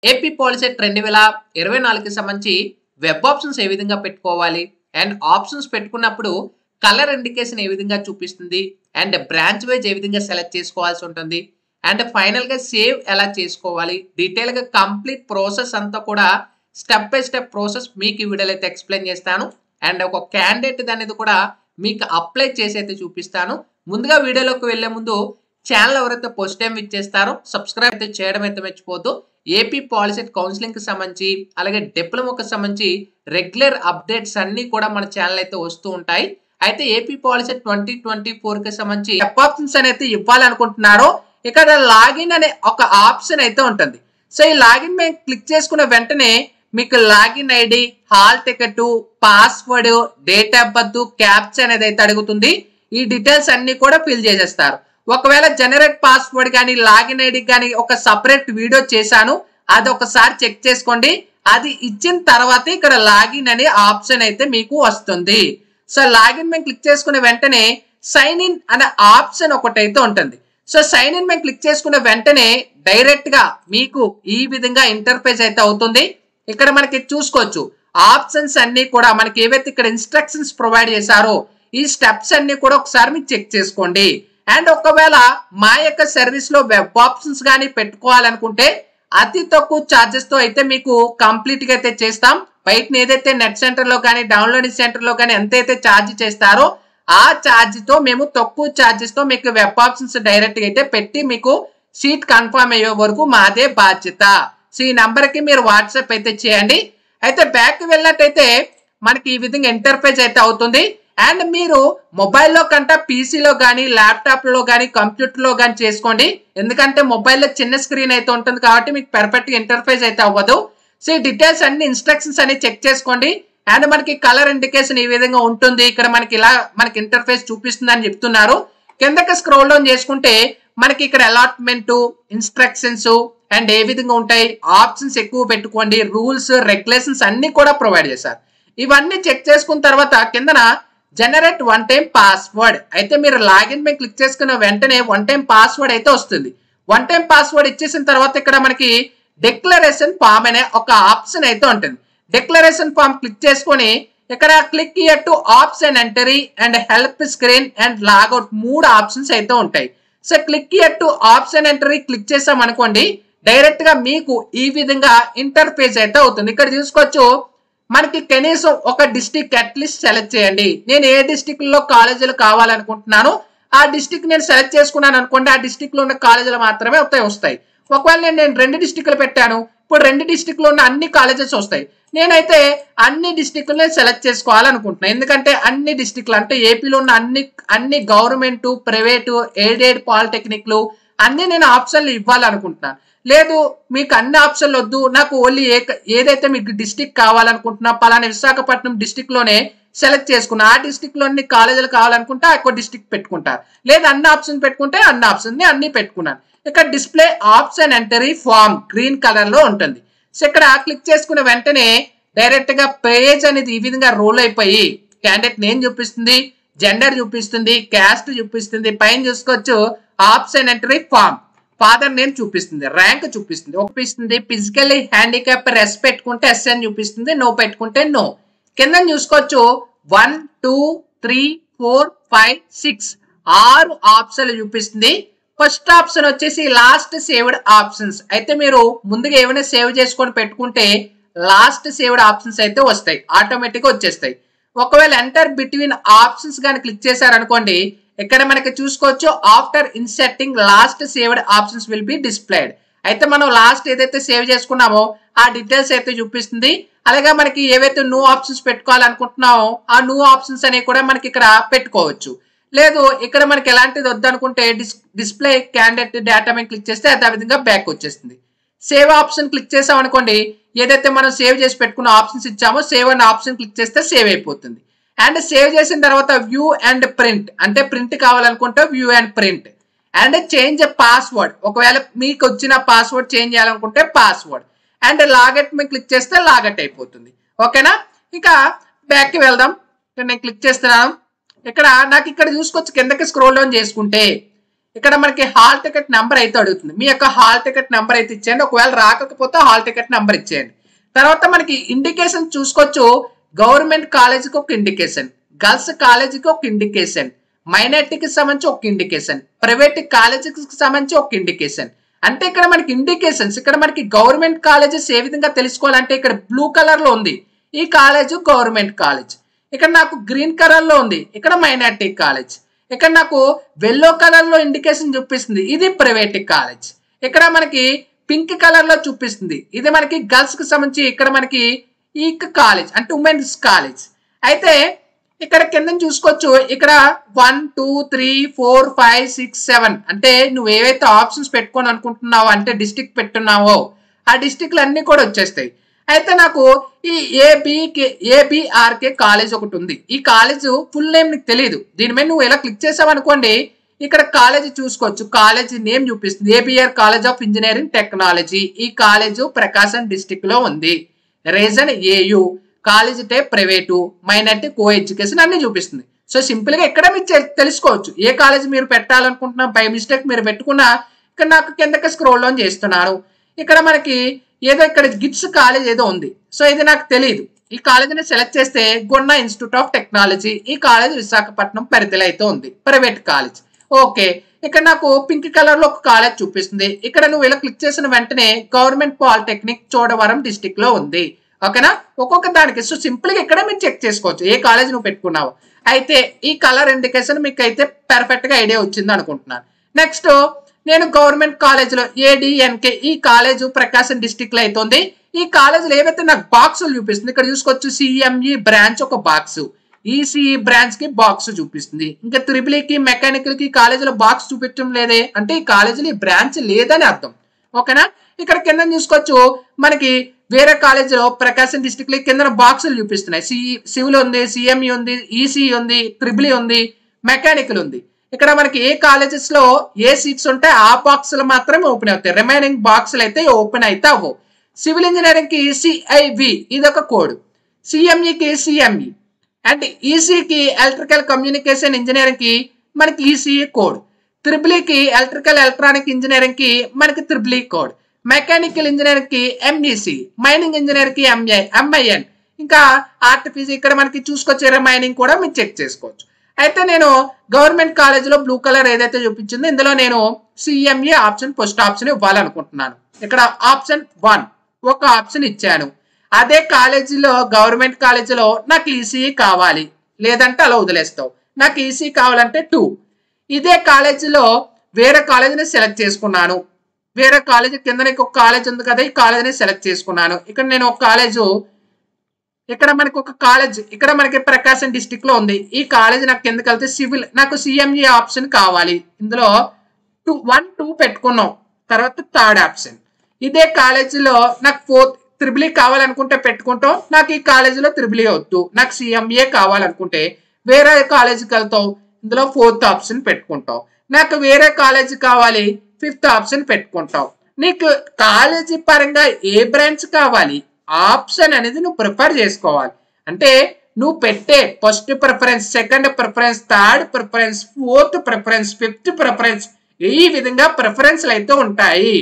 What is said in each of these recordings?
AP POLYCET 2024కి సంబంధించి web options A విధంగా పెట్టుకోవాలి అండ్ ఆప్షన్స్ పెట్టుకున్నప్పుడు కలర్ ఇండికేషన్ ఏ విధంగా చూపిస్తుంది అండ్ బ్రాంచ్ వైజ్ ఏ విధంగా సెలెక్ట్ చేసుకోవాల్సి ఉంటుంది అండ్ ఫైనల్గా సేవ్ ఎలా చేసుకోవాలి డీటెయిల్గా కంప్లీట్ ప్రాసెస్ అంతా కూడా స్టెప్ బై స్టెప్ ప్రాసెస్ మీకు ఈ వీడియోలో అయితే ఎక్స్ప్లెయిన్ చేస్తాను అండ్ ఒక క్యాండిడేట్ అనేది కూడా మీకు అప్లై చేసి అయితే చూపిస్తాను. ముందుగా వీడియోలోకి వెళ్లే ముందు ఛానల్ ఎవరైతే ఫస్ట్ టైం ఇచ్చేస్తారో సబ్స్క్రైబ్ అయితే చేయడం అయితే మర్చిపోద్దు. ఏపీ పాలిసెట్ కౌన్సిలింగ్కి సంబంధించి అలాగే డిప్లొమాకి సంబంధించి రెగ్యులర్ అప్డేట్స్ అన్ని కూడా మన ఛానల్ అయితే వస్తూ ఉంటాయి. అయితే ఏపీ పాలిసెట్ 2024కి సంబంధించి వెబ్ ఆప్షన్స్ అనేది ఇవ్వాలనుకుంటున్నారో ఇక్కడ లాగిన్ అనే ఒక ఆప్షన్ అయితే ఉంటుంది. సో ఈ లాగిన్ మేము క్లిక్ చేసుకున్న వెంటనే మీకు login ID, hall ticket, password, date of birth, captcha అనేది అయితే అడుగుతుంది. ఈ డీటెయిల్స్ అన్ని కూడా ఫిల్ చేసేస్తారు. ఒకవేళ జనరేట్ పాస్వర్డ్ కానీ లాగిన్ ఐడి కానీ ఒక సపరేట్ వీడియో చేశాను, అది ఒకసారి చెక్ చేసుకోండి. అది ఇచ్చిన తర్వాత ఇక్కడ లాగిన్ అనే ఆప్షన్ అయితే మీకు వస్తుంది. సో లాగిన్ మేము క్లిక్ చేసుకునే వెంటనే సైన్ ఇన్ అనే ఆప్షన్ ఒకటైతే ఉంటుంది. సో సైన్ ఇన్ మేము క్లిక్ చేసుకున్న వెంటనే డైరెక్ట్ గా మీకు ఈ విధంగా ఇంటర్ఫేస్ అయితే అవుతుంది. ఇక్కడ మనకి చూసుకోవచ్చు ఆప్షన్స్ అన్ని కూడా మనకి ఏవైతే ఇక్కడ ఇన్స్ట్రక్షన్స్ ప్రొవైడ్ చేశారో ఈ స్టెప్స్ అన్ని కూడా ఒకసారి మీరు చెక్ చేసుకోండి. అండ్ ఒకవేళ మా యొక్క సర్వీస్ లో వెబ్ ఆప్షన్స్ కానీ పెట్టుకోవాలనుకుంటే అతి తక్కువ ఛార్జెస్ తో అయితే మీకు కంప్లీట్ గా అయితే చేస్తాం. బయట ఏదైతే నెట్ సెంటర్ లో కానీ డౌన్లోడింగ్ సెంటర్ లో కానీ ఎంతైతే ఛార్జ్ చేస్తారో ఆ ఛార్జ్ తో మేము తక్కువ ఛార్జెస్ తో మీకు వెబ్ ఆప్షన్స్ డైరెక్ట్ గా అయితే పెట్టి మీకు సీట్ కన్ఫర్మ్ అయ్యే వరకు మాదే బాధ్యత. సో ఈ నంబర్ కి మీరు వాట్సాప్ అయితే చేయండి. అయితే బ్యాక్ వెళ్ళినట్టయితే మనకి ఈ విధంగా ఇంటర్ఫేస్ అయితే అవుతుంది. అండ్ మీరు మొబైల్లో కంటే పీసీలో కానీ ల్యాప్టాప్ లో కానీ కంప్యూటర్ లో కానీ చేసుకోండి. ఎందుకంటే మొబైల్లో చిన్న స్క్రీన్ అయితే ఉంటుంది కాబట్టి మీకు పర్ఫెక్ట్ ఇంటర్ఫేస్ అయితే అవ్వదు. సో ఈ డీటెయిల్స్ అన్ని ఇన్స్ట్రక్షన్స్ అన్ని చెక్ చేసుకోండి. అండ్ మనకి కలర్ ఇండికేషన్ ఈ విధంగా ఉంటుంది. ఇక్కడ మనకి ఇలా మనకి ఇంటర్ఫేస్ చూపిస్తుంది అని చెప్తున్నారు. కిందకి స్క్రోల్ డౌన్ చేసుకుంటే మనకి ఇక్కడ అలాట్మెంట్, ఇన్స్ట్రక్షన్స్ అండ్ ఏ విధంగా ఉంటాయి, ఆప్షన్స్ ఎక్కువ పెట్టుకోండి, రూల్స్, రెగ్యులేషన్స్ అన్ని కూడా ప్రొవైడ్ చేశారు. ఇవన్నీ చెక్ చేసుకున్న తర్వాత కిందన జనరేట్ వన్ టైం పాస్వర్డ్ అయితే మీరు లాగిన్ మీద క్లిక్ చేసుకున్న వెంటనే వన్ టైం పాస్వర్డ్ అయితే వస్తుంది. వన్ టైం పాస్వర్డ్ ఇచ్చేసిన తర్వాత ఇక్కడ మనకి డిక్లరేషన్ ఫామ్ అనే ఒక ఆప్షన్ అయితే ఉంటుంది. డిక్లరేషన్ ఫామ్ క్లిక్ చేసుకొని ఇక్కడ click here to option entry and help screen and logout 3 options అయితే ఉంటాయి. So click here to option entry click చేసాం అనుకోండి డైరెక్ట్ గా మీకు ఈ విధంగా ఇంటర్ఫేస్ అయితే అవుతుంది. ఇక్కడ చూసుకోవచ్చు మనకి కనీసం ఒక డిస్ట్రిక్ట్ అట్లీస్ట్ సెలెక్ట్ చేయండి. నేను ఏ డిస్ట్రిక్ట్ లో కాలేజీలు కావాలనుకుంటున్నాను ఆ డిస్ట్రిక్ట్ నేను సెలెక్ట్ చేసుకున్నాను అనుకోండి, ఆ డిస్ట్రిక్ట్ లో ఉన్న కాలేజీలు మాత్రమే వస్తాయి. ఒకవేళ నేను 2 డిస్ట్రిక్ట్లు పెట్టాను, ఇప్పుడు 2 డిస్ట్రిక్ట్ లో ఉన్న అన్ని కాలేజెస్ వస్తాయి. నేనైతే అన్ని డిస్ట్రిక్ట్లను సెలెక్ట్ చేసుకోవాలనుకుంటున్నాను. ఎందుకంటే అన్ని డిస్ట్రిక్ట్లు అంటే ఏపీలో ఉన్న అన్ని గవర్నమెంట్, ప్రైవేటు, ఎయిడెడ్ పాలిటెక్నిక్లు అన్ని నేను ఆప్షన్లు ఇవ్వాలనుకుంటున్నాను. లేదు మీకు అన్ని ఆప్షన్లు వద్దు, నాకు ఓన్లీ ఏదైతే మీకు డిస్ట్రిక్ట్ కావాలనుకుంటున్నా పలానా విశాఖపట్నం డిస్ట్రిక్ట్ లోనే సెలెక్ట్ చేసుకున్నా, ఆ డిస్ట్రిక్ట్ లో అన్ని కాలేజీలు కావాలనుకుంటే ఎక్కువ డిస్ట్రిక్ట్ పెట్టుకుంటారు. లేదు అన్ని ఆప్షన్ పెట్టుకుంటే అన్ని ఆప్షన్ అన్ని పెట్టుకున్నాను. ఇక్కడ display option entry form green colour లో ఉంటుంది. సో ఇక్కడ క్లిక్ చేసుకున్న వెంటనే డైరెక్ట్ గా పేజ్ అనేది ఈ విధంగా రోల్ అయిపోయి క్యాండిడేట్ నేమ్ చూపిస్తుంది, జెండర్ చూపిస్తుంది, క్యాస్ట్ చూపిస్తుంది, పైన చూసుకోవచ్చు option entry form, father name చూపిస్తుంది, ర్యాంక్ చూపిస్తుంది, ఫిజికల్లీ హ్యాండిక్యాప్ ఎస్ పెట్టుకుంటే ఎస్ అని చూపిస్తుంది, నో పెట్టుకుంటే నో. కింద చూసుకోవచ్చు 1 2 3 4 5 6 6 ఆప్షన్లు చూపిస్తుంది. ఫస్ట్ ఆప్షన్ వచ్చేసి లాస్ట్ సేవ్డ్ ఆప్షన్స్ అయితే మీరు ముందుగా ఏమైనా సేవ్ చేసుకొని పెట్టుకుంటే లాస్ట్ సేవ్డ్ ఆప్షన్స్ అయితే వస్తాయి, ఆటోమేటిక్ గా వచ్చేస్తాయి. ఒకవేళ ఎంటర్ బిట్వీన్ ఆప్షన్స్ కానీ క్లిక్ చేశారనుకోండి ఇక్కడ మనకి చూసుకోవచ్చు after ఇన్సెట్టింగ్ last saved options will be displayed అయితే మనం లాస్ట్ ఏదైతే సేవ్ చేసుకున్నామో ఆ డీటెయిల్స్ అయితే చూపిస్తుంది. అలాగే మనకి ఏవైతే న్యూ ఆప్షన్స్ పెట్టుకోవాలనుకుంటున్నామో ఆ న్యూ ఆప్షన్స్ అనేవి కూడా మనకి ఇక్కడ పెట్టుకోవచ్చు. లేదు ఇక్కడ మనకి ఎలాంటిది వద్దనుకుంటే డిస్ప్లే క్యాండిడేట్ డేటా మీద క్లిక్ చేస్తే అదే విధంగా బ్యాక్ వచ్చేస్తుంది. సేవ్ ఆప్షన్ క్లిక్ చేసాం అనుకోండి ఏదైతే మనం సేవ్ చేసి పెట్టుకున్న ఆప్షన్స్ ఇచ్చామో సేవ్ అనే ఆప్షన్ క్లిక్ చేస్తే సేవ్ అయిపోతుంది. అండ్ సేవ్ చేసిన తర్వాత వ్యూ అండ్ ప్రింట్ అంటే ప్రింట్ కావాలనుకుంటే view and print and change password ఒకవేళ మీకు వచ్చిన పాస్వర్డ్ చేంజ్ చేయాలనుకుంటే పాస్వర్డ్ అండ్ లాగౌట్ మీద క్లిక్ చేస్తే లాగౌట్ అయిపోతుంది. ఓకేనా, ఇక బ్యాక్ కి వెళ్దాం. నేను క్లిక్ చేస్తున్నాను. ఇక్కడ నాకు ఇక్కడ చూసుకోవచ్చు కిందకి స్క్రోల్ డౌన్ చేసుకుంటే ఇక్కడ మనకి హాల్ టికెట్ నెంబర్ అయితే అడుగుతుంది. మీ యొక్క హాల్ టికెట్ నెంబర్ అయితే ఇచ్చేయండి. ఒకవేళ రాకపోతే హాల్ టికెట్ నెంబర్ ఇచ్చేయండి. తర్వాత మనకి ఇండికేషన్ చూసుకోవచ్చు. గవర్నమెంట్ కాలేజీకి ఒక ఇండికేషన్, గర్ల్స్ కాలేజీకి ఒక ఇండికేషన్, మైనారిటీకి సంబంధించి ఒక ఇండికేషన్, ప్రైవేట్ కాలేజీకి సంబంధించి ఒక ఇండికేషన్. అంటే ఇక్కడ మనకి ఇండికేషన్స్, ఇక్కడ మనకి గవర్నమెంట్ కాలేజెస్ ఏ విధంగా తెలుసుకోవాలంటే ఇక్కడ బ్లూ కలర్ లో ఉంది ఈ కాలేజ్ గవర్నమెంట్ కాలేజ్, ఇక్కడ నాకు గ్రీన్ కలర్ లో ఉంది ఇక్కడ మైనారిటీ కాలేజ్, ఇక్కడ నాకు వెల్లో కలర్ లో ఇండికేషన్ చూపిస్తుంది ఇది ప్రైవేట్ కాలేజ్, ఇక్కడ మనకి పింక్ కలర్ లో చూపిస్తుంది ఇది మనకి గర్ల్స్ కి సంబంధించి ఇక్కడ మనకి ఈ కాలేజ్ అంటే ఉమెన్స్ కాలేజ్. అయితే ఇక్కడ కింద చూసుకోవచ్చు. ఇక్కడ 1 2 3 4 5 6 7 అంటే నువ్వు ఏవైతే ఆప్షన్స్ పెట్టుకొని అనుకుంటున్నావో అంటే డిస్ట్రిక్ట్ పెట్టున్నావో ఆ డిస్ట్రిక్ట్లు అన్ని కూడా వచ్చేస్తాయి. అయితే నాకు ఈ ఏబిఆర్కే కాలేజ్ ఒకటి ఉంది. ఈ కాలేజ్ ఫుల్ నేమ్ నీకు తెలియదు. దీని మీద నువ్వు ఇలా క్లిక్ చేసావు అనుకోండి ఇక్కడ కాలేజ్ చూసుకోవచ్చు. కాలేజ్ నేమ్ చూపిస్తుంది ABR college of engineering technology. ఈ కాలేజ్ ప్రకాశం డిస్ట్రిక్ట్ లో ఉంది. Region AU, college type private, minority co education అన్ని చూపిస్తుంది. సో సింపుల్ గా ఇక్కడ మీరు తెలుసుకోవచ్చు ఏ కాలేజ్ మీరు పెట్టాలనుకుంటున్నా. బై మిస్టేక్ మీరు పెట్టుకున్నా ఇక్కడ నాకు కిందకి స్క్రోల్ డౌన్ చేస్తున్నాను. ఇక్కడ మనకి ఏదో ఇక్కడ గిట్స్ కాలేజ్ ఏదో ఉంది. సో ఇది నాకు తెలియదు. ఈ కాలేజీని సెలెక్ట్ చేస్తే గున్నా ఇన్స్టిట్యూట్ ఆఫ్ టెక్నాలజీ. ఈ కాలేజ్ విశాఖపట్నం పరిధిలో అయితే ఉంది, ప్రైవేట్ కాలేజ్. ఓకే, ఇక్కడ నాకు పింక్ కలర్ లో ఒక కాలేజ్ చూపిస్తుంది. ఇక్కడ నువ్వు ఇలా క్లిక్ చేసిన వెంటనే గవర్నమెంట్ పాలిటెక్నిక్ చోడవరం డిస్ట్రిక్ట్ లో ఉంది. ఓకేనా, ఒక్కొక్క దానికి. సో సింపుల్ గా ఇక్కడ మీరు చెక్ చేసుకోవచ్చు ఏ కాలేజ్ నువ్వు పెట్టుకున్నావు. అయితే ఈ కలర్ ఇండికేషన్ మీకు అయితే పర్ఫెక్ట్ గా ఐడియా వచ్చింది అనుకుంటున్నాను. నెక్స్ట్ నేను గవర్నమెంట్ కాలేజ్ లో ఏడిఎన్కే ఈ కాలేజ్ ప్రకాశం డిస్ట్రిక్ట్ లో అయితే ఉంది. ఈ కాలేజీలో ఏవైతే నాకు బాక్సులు చూపిస్తుంది ఇక్కడ చూసుకోవచ్చు. సిఎంఈ బ్రాంచ్ ఒక బాక్స్, ఈసీఈ బ్రాంచ్ కి బాక్స్ చూపిస్తుంది. ఇంకా త్రిబుల్కి మెకానికల్ కి కాలేజీలో బాక్స్ చూపించడం లేదే అంటే ఈ కాలేజీలో ఈ బ్రాంచ్ లేదని అర్థం. ఓకేనా, ఇక్కడ కింద చూసుకోవచ్చు మనకి వేరే కాలేజీలో ప్రకాశం డిస్ట్రిక్ట్ లో కింద బాక్సులు చూపిస్తున్నాయి. సివిల్ ఉంది, సిఎంఈ ఉంది, ఈసీఈ ఉంది, త్రిబుల్ ఉంది, మెకానికల్ ఉంది. ఇక్కడ మనకి ఏ కాలేజెస్ లో ఏ సీట్స్ ఉంటే ఆ బాక్సులు మాత్రమే ఓపెన్ అవుతాయి. రిమైనింగ్ బాక్సులు అయితే ఓపెన్ అయితే అవ్వవు. సివిల్ ఇంజనీరింగ్ కి సిఐవి ఇదొక కోడ్, సిఎంఈకి సిఎంఈ అండ్ ఈసీకి ఎలక్ట్రికల్ కమ్యూనికేషన్ ఇంజనీరింగ్ కి మనకి ఈసీఈ కోడ్, త్రిబుల్కి ఎలక్ట్రికల్ ఎలక్ట్రానిక్ ఇంజనీరింగ్ కి మనకి త్రిబుల్ కోడ్, మెకానికల్ ఇంజనీరింగ్ కి ఎంఈసి, మైనింగ్ ఇంజనీర్ కి ఎంఐఎన్, ఇంకా ఆర్టిఫిషియల్ ఇక్కడ మనకి చూసుకోవచ్చు రిమైనింగ్ కూడా మీరు చెక్ చేసుకోవచ్చు. అయితే నేను గవర్నమెంట్ కాలేజీలో బ్లూ కలర్ ఏదైతే చూపించిందో ఇందులో నేను సిఎంఈ ఆప్షన్ ఫస్ట్ ఆప్షన్ ఇవ్వాలనుకుంటున్నాను. ఇక్కడ ఆప్షన్ 1 ఒక ఆప్షన్ ఇచ్చాను. అదే కాలేజీలో గవర్నమెంట్ కాలేజీలో నాకు ఈసీఈ కావాలి లేదంటే అలా వదిలేస్తావు. నాకు ఈసీఈ కావాలంటే 2. ఇదే కాలేజీలో వేరే కాలేజీని సెలెక్ట్ చేసుకున్నాను. వేరే కాలేజీ కింద ఒక కాలేజ్ ఉంది కదా ఈ కాలేజీని సెలెక్ట్ చేసుకున్నాను. ఇక్కడ నేను ఒక కాలేజు ఇక్కడ మనకి ఒక కాలేజ్ ఇక్కడ మనకి ప్రకాశం డిస్ట్రిక్ట్ లో ఉంది. ఈ కాలేజ్ నాకు కిందకి వెళ్తే సివిల్ నాకు సిఎంఈ ఆప్షన్ కావాలి. ఇందులో 1 2 పెట్టుకున్నాం. తర్వాత 3rd ఆప్షన్ ఇదే కాలేజీలో నాకు 4th త్రిబుల్ కావాలనుకుంటే పెట్టుకుంటాం. నాకు ఈ కాలేజీలో త్రిబుల్ వద్దు, నాకు సిఎంఏ కావాలనుకుంటే వేరే కాలేజీకి వెళ్తాం. ఇందులో 4th ఆప్షన్ పెట్టుకుంటాం. నాకు వేరే కాలేజీ కావాలి 5th ఆప్షన్ పెట్టుకుంటాం. నీకు కాలేజీ పరంగా ఏ బ్రాంచ్ కావాలి ఆప్షన్ అనేది నువ్వు ప్రిఫర్ చేసుకోవాలి. అంటే నువ్వు పెట్టే first preference, second preference, 3rd preference, 4th preference, 5th preference ఈ విధంగా ప్రిఫరెన్స్లు అయితే ఉంటాయి.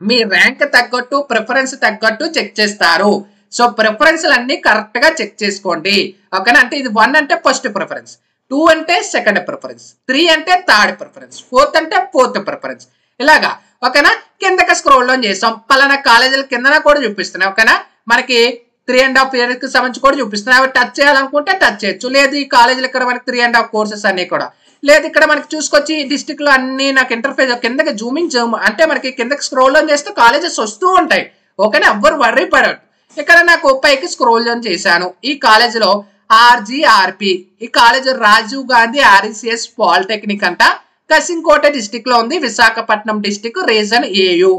మీ ర్యాంక్ తగ్గట్టు ప్రిఫరెన్స్ తగ్గట్టు చెక్ చేస్తారు. సో ప్రిఫరెన్స్లు అన్ని కరెక్ట్ గా చెక్ చేసుకోండి. ఓకేనా, అంటే ఇది 1 అంటే ఫస్ట్ ప్రిఫరెన్స్, 2 అంటే సెకండ్ ప్రిఫరెన్స్, 3 అంటే 3rd ప్రిఫరెన్స్, 4th అంటే 4th ప్రిఫరెన్స్ ఇలాగా. ఓకేనా, కిందకి స్క్రోల్ డౌన్ చేసాం. పలానా కాలేజీల కింద కూడా చూపిస్తున్నాయి. ఓకేనా, మనకి 3.5 years కి సంబంధించి కూడా చూపిస్తున్నాయి. అవి టచ్ చేయాలనుకుంటే టచ్ చేయొచ్చు. లేదు ఈ కాలేజీలు ఇక్కడ మనకి 3.5 కోర్సెస్ అన్ని కూడా లేదు. ఇక్కడ మనకి చూసుకొచ్చి డిస్ట్రిక్ట్ లో అన్ని నాకు ఇంటర్ఫేస్ కిందకి జూమ్ అంటే మనకి కిందకి స్క్రోల్ డౌన్ చేస్తే కాలేజెస్ వస్తూ ఉంటాయి. ఓకేనా, ఎవ్వరు వర్రీ పడరు. ఇక్కడ నాకు పైకి స్క్రోల్ డౌన్ చేశాను. ఈ కాలేజీలో ఆర్జీఆర్పి ఈ college Rajiv Gandhi RECS polytechnic అంట కసింకోట డిస్ట్రిక్ట్ లో ఉంది. Visakhapatnam district, region AU,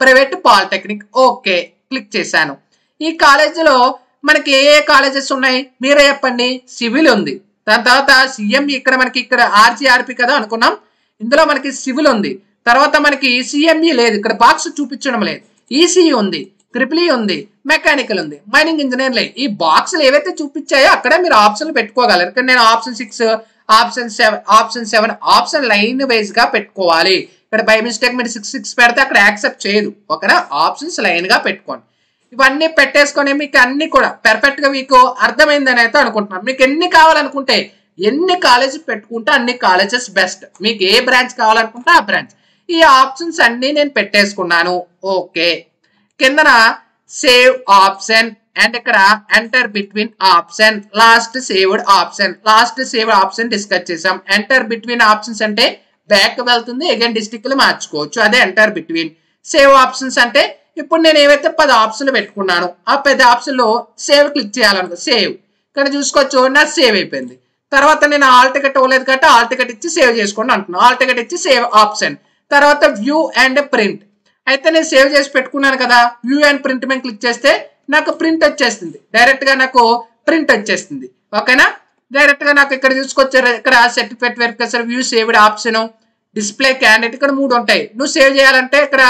private polytechnic. Okay click చేశాను. ఈ కాలేజీలో మనకి ఏ కాలేజెస్ ఉన్నాయి మీరే చెప్పండి. సివిల్ ఉంది, దాని తర్వాత సిఎంఈ ఇక్కడ మనకి ఇక్కడ ఆర్జీఆర్పి కదా అనుకున్నాం. ఇందులో మనకి సివిల్ ఉంది. తర్వాత మనకి సిఎంఈ లేదు, ఇక్కడ బాక్స్ చూపించడం లేదు. ఈసీఈ ఉంది, త్రిపుల్ ఉంది, మెకానికల్ ఉంది, మైనింగ్ ఇంజనీర్ లేదు. ఈ బాక్సులు ఏవైతే చూపించాయో అక్కడ మీరు ఆప్షన్లు పెట్టుకోగలరు. ఇక్కడ నేను option 6 option 7 option line wise గా పెట్టుకోవాలి. ఇక్కడ బై మిస్టేక్ మీరు 6 పెడితే అక్కడ యాక్సెప్ట్ చేయదు. ఓకేనా, ఆప్షన్స్ లైన్ గా పెట్టుకోండి. ఇవన్నీ పెట్టేసుకొని మీకు అన్ని కూడా పర్ఫెక్ట్ గా మీకు అర్థమైందని అయితే అనుకుంటున్నాను. మీకు ఎన్ని కావాలనుకుంటే ఎన్ని కాలేజ్ పెట్టుకుంటే అన్ని కాలేజెస్ బెస్ట్. మీకు ఏ బ్రాంచ్ కావాలనుకుంటే ఆ బ్రాంచ్. ఈ ఆప్షన్స్ అన్ని నేను పెట్టేసుకున్నాను. ఓకే, కిందన సేవ్ ఆప్షన్ అండ్ ఇక్కడ enter between option, last saved option discuss చేసాం. ఎంటర్ బిట్వీన్ ఆప్షన్స్ అంటే బ్యాక్ వెళ్తుంది, అగైన్ డిస్ట్రిక్ట్ మార్చుకోవచ్చు, అదే ఎంటర్ బిట్వీన్. సేవ్ ఆప్షన్స్ అంటే ఇప్పుడు నేను ఏవైతే 10 ఆప్షన్లు పెట్టుకున్నాను ఆ 10 ఆప్షన్లో సేవ్ క్లిక్ చేయాలనుకో, సేవ్ ఇక్కడ చూసుకోవచ్చు నా సేవ్ అయిపోయింది. తర్వాత నేను ఆల్ టికెట్ ఇవ్వలేదు కాబట్టి ఆల్ టికెట్ ఇచ్చి సేవ్ చేసుకోండి అంటున్నాను. ఆల్ టికెట్ ఇచ్చి సేవ్ ఆప్షన్. తర్వాత వ్యూ అండ్ ప్రింట్. అయితే నేను సేవ్ చేసి పెట్టుకున్నాను కదా, వ్యూ అండ్ ప్రింట్ మీద క్లిక్ చేస్తే నాకు ప్రింట్ వచ్చేస్తుంది, డైరెక్ట్ గా నాకు ప్రింట్ వచ్చేస్తుంది. ఓకేనా, డైరెక్ట్ గా నాకు ఇక్కడ చూసుకొచ్చారు. ఇక్కడ certificate verification, view saved option, display candidate, ఇక్కడ 3 ఉంటాయి. నువ్వు సేవ్ చేయాలంటే ఇక్కడ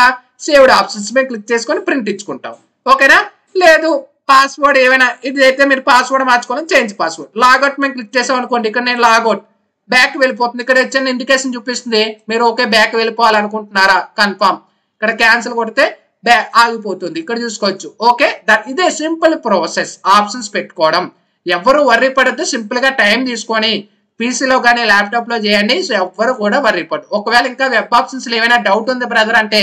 సేవ్డ్ ఆప్షన్స్ మీద క్లిక్ చేసుకొని ప్రింట్ ఇచ్చుకుంటావు. ఓకేనా, లేదు పాస్వర్డ్ ఏమైనా ఇది అయితే మీరు పాస్వర్డ్ మార్చుకోవాలి, చేంజ్ పాస్వర్డ్. లాగౌట్ మీద క్లిక్ చేసాం అనుకోండి, ఇక్కడ నేను లాగౌట్ బ్యాక్ వెళ్ళిపోతుంది. ఇక్కడ చిన్న ఇండికేషన్ చూపిస్తుంది, మీరు ఓకే బ్యాక్ వెళ్ళిపోవాలనుకుంటున్నారా, కన్ఫర్మ్. ఇక్కడ క్యాన్సిల్ కొడితే ఆగిపోతుంది, ఇక్కడ చూసుకోవచ్చు. ఓకే, ఇదే సింపుల్ ప్రాసెస్ ఆప్షన్స్ పెట్టుకోవడం. ఎవరు వర్రీ పడద్దు, సింపుల్ గా టైం తీసుకొని పీసీలో కానీ ల్యాప్టాప్ లో చేయండి. సో ఎవ్వరు కూడా వర్రీ పడదు. ఒకవేళ ఇంకా వెబ్ ఆప్షన్స్ ఏమైనా డౌట్ ఉంది బ్రదర్ అంటే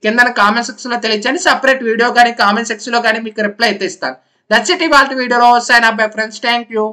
కింద కామెంట్ సెక్షన్ లో తెలియచండి. సపరేట్ వీడియో కానీ కామెంట్ సెక్షన్ లో కానీ మీకు రిప్లై అయితే ఇస్తాను. దట్స్ ఇట్ ఇవాల్టి వీడియోలో. Sign up bye friends, thank you.